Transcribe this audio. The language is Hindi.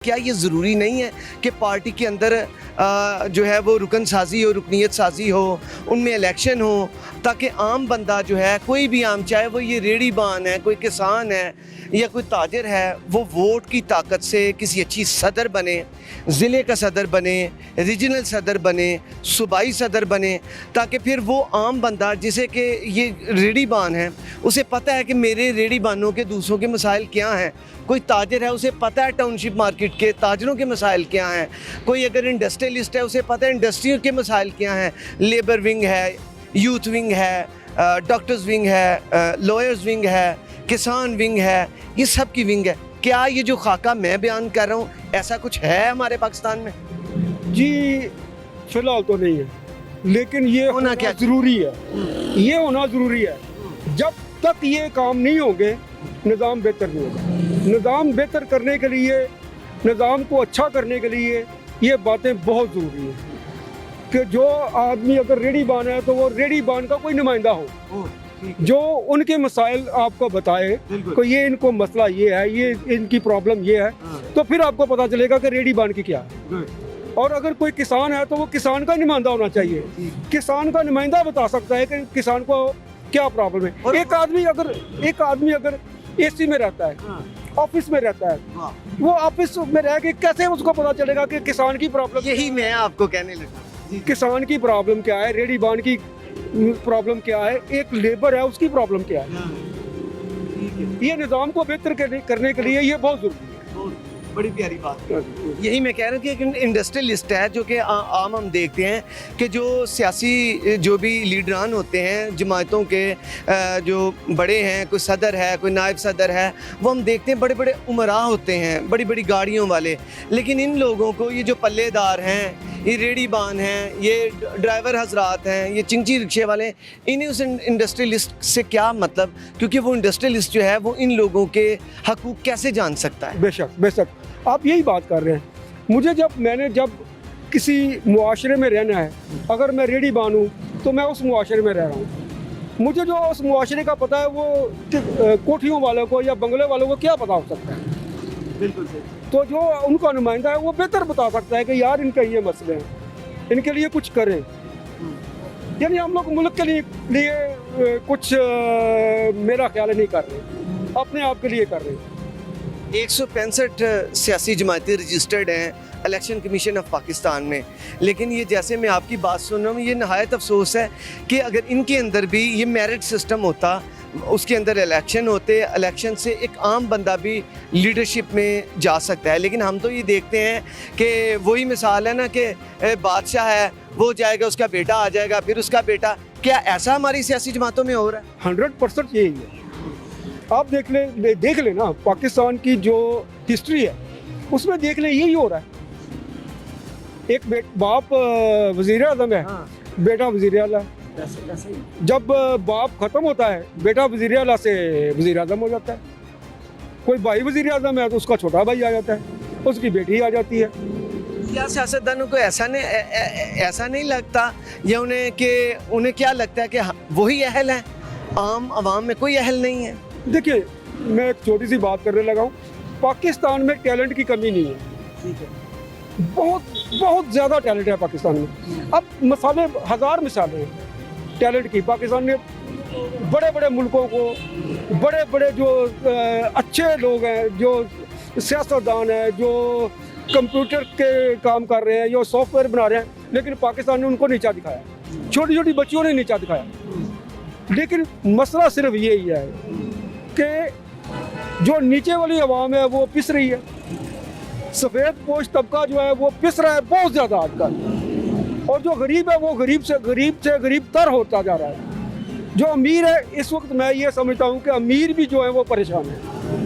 क्या ये ज़रूरी नहीं है कि पार्टी के अंदर जो है वो रुकन साजी हो, रुकनीत साजी हो, उनमें इलेक्शन हो, ताकि आम बंदा जो है, कोई भी आम, चाहे वो ये रेडी बान है, कोई किसान है या कोई ताजर है, वो वोट की ताकत से किसी अच्छी सदर बने, ज़िले का सदर बने, रीजनल सदर बने, सूबाई सदर बने, ताकि फिर वो आम बंदा जिसे कि ये रेडी बान है, उसे पता है कि मेरे रेडी बानों के दूसरों के मसाइल क्या हैं। कोई ताजर है, उसे पता है टाउनशिप मार्केट के ताजरों के मसाइल क्या हैं। कोई अगर इंडस्ट्रियलिस्ट है, उसे पता है इंडस्ट्री के मसाइल क्या हैं। लेबर विंग है, यूथ विंग है, डॉक्टर्स विंग है, लॉयर्स विंग है, किसान विंग है, ये सब की विंग है। क्या ये जो खाका मैं बयान कर रहा हूँ, ऐसा कुछ है हमारे पाकिस्तान में? जी फिलहाल तो नहीं है, लेकिन ये होना क्या ज़रूरी है, ये होना ज़रूरी है। जब तक ये काम नहीं होंगे, निज़ाम बेहतर नहीं होगा। निज़ाम बेहतर करने के लिए, निज़ाम को अच्छा करने के लिए ये बातें बहुत ज़रूरी हैं कि जो आदमी अगर रेडी बान है तो वो रेडी बान का कोई नुमाइंदा हो जो उनके मसाइल आपको बताए कि ये इनको मसला ये है, ये इनकी प्रॉब्लम ये है, तो फिर आपको पता चलेगा कि रेडी बान की क्या है। और अगर कोई किसान है तो वो किसान का नुमाइंदा होना चाहिए, किसान का नुमाइंदा बता सकता है कि किसान को क्या प्रॉब्लम है। एक आदमी अगर एसी में रहता है, ऑफिस में रहता है, वो ऑफिस में रह के कैसे उसको पता चलेगा कि किसान की प्रॉब्लम? यही मैं आपको कहने लगा, किसान की प्रॉब्लम क्या है, रेडी बान की प्रॉब्लम क्या है, एक लेबर है उसकी प्रॉब्लम क्या है। ये निज़ाम को बेहतर करने के लिए ये बहुत जरूरी है। बड़ी प्यारी बात। यही मैं कह रहा हूँ कि एक इंडस्ट्रियलिस्ट है जो कि आम हम देखते हैं कि जो सियासी जो भी लीडरान होते हैं जमातों के, जो बड़े हैं, कोई सदर है, कोई नायब सदर है, वो हम देखते हैं बड़े बड़े उमरा होते हैं, बड़ी बड़ी गाड़ियों वाले। लेकिन इन लोगों को, ये जो पल्लेदार हैं, ये रेडी बान हैं, ये ड्राइवर हजरात हैं, ये चिंची रिक्शे वाले, इन्हें उस इंडस्ट्रियलिस्ट से क्या मतलब? क्योंकि वो इंडस्ट्रियलिस्ट जो है वो इन लोगों के हकूक़ कैसे जान सकता है? बेशक बेशक आप यही बात कर रहे हैं। मैंने जब किसी मुआशरे में रहना है, अगर मैं रेडी बान हूँ तो मैं उस मुआशरे में रह रहा हूँ। मुझे जो उस मुआशरे का पता है वो कोठियों वालों को या बंगले वालों को क्या पता हो सकता है? बिल्कुल सही। तो जो उनका नुमाइंदा है वो बेहतर बता सकता है कि यार इनके ये मसले हैं, इनके लिए कुछ करें। यानी हम लोग मुल्क के लिए कुछ मेरा ख्याल नहीं कर रहे, अपने आप के लिए कर रहे हैं। 165 सियासी जमातें रजिस्टर्ड हैं इलेक्शन कमीशन ऑफ पाकिस्तान में, लेकिन ये जैसे मैं आपकी बात सुन रहा हूँ, ये नहायत अफसोस है कि अगर इनके अंदर भी ये मेरिट सिस्टम होता, उसके अंदर इलेक्शन होते, इलेक्शन से एक आम बंदा भी लीडरशिप में जा सकता है। लेकिन हम तो ये देखते हैं कि वही मिसाल है ना कि बादशाह है, वो जाएगा, उसका बेटा आ जाएगा, फिर उसका बेटा। क्या ऐसा हमारी सियासी जमातों में हो रहा है? 100% यही है। आप देख ले ना, पाकिस्तान की जो हिस्ट्री है उसमें देख ले यही हो रहा है। एक बाप वज़ीर आज़म है, बेटा वज़ीर आला। जब बाप ख़त्म होता है, बेटा वज़ीर आला से वज़ीर आज़म हो जाता है। कोई भाई वज़ीर आज़म है तो उसका छोटा भाई आ जाता है, उसकी बेटी आ जाती है। या सियासतदानों को ऐसा नहीं लगता, या उन्हें क्या लगता है कि वही अहल है, आम आवाम में कोई अहल नहीं है? देखिए, मैं एक छोटी सी बात करने लगा हूँ। पाकिस्तान में टैलेंट की कमी नहीं है, ठीक है, बहुत ज़्यादा टैलेंट है पाकिस्तान में। अब हज़ार मिसालें हैं टैलेंट की। पाकिस्तान ने बड़े बड़े मुल्कों को, बड़े बड़े जो अच्छे लोग हैं, जो सियासतदान हैं, जो कंप्यूटर के काम कर रहे हैं, जो सॉफ्टवेयर बना रहे हैं, लेकिन पाकिस्तान ने उनको नीचा दिखाया, छोटी छोटी बच्चियों ने नीचा दिखाया। लेकिन मसला सिर्फ यही है कि जो नीचे वाली आवाम है वो पिस रही है, सफ़ेद पोश तबका जो है वो पिस रहा है बहुत ज़्यादा आजकल, और जो गरीब है वो गरीब से गरीब तर होता जा रहा है। जो अमीर है, इस वक्त मैं ये समझता हूँ कि अमीर भी जो है वो परेशान है।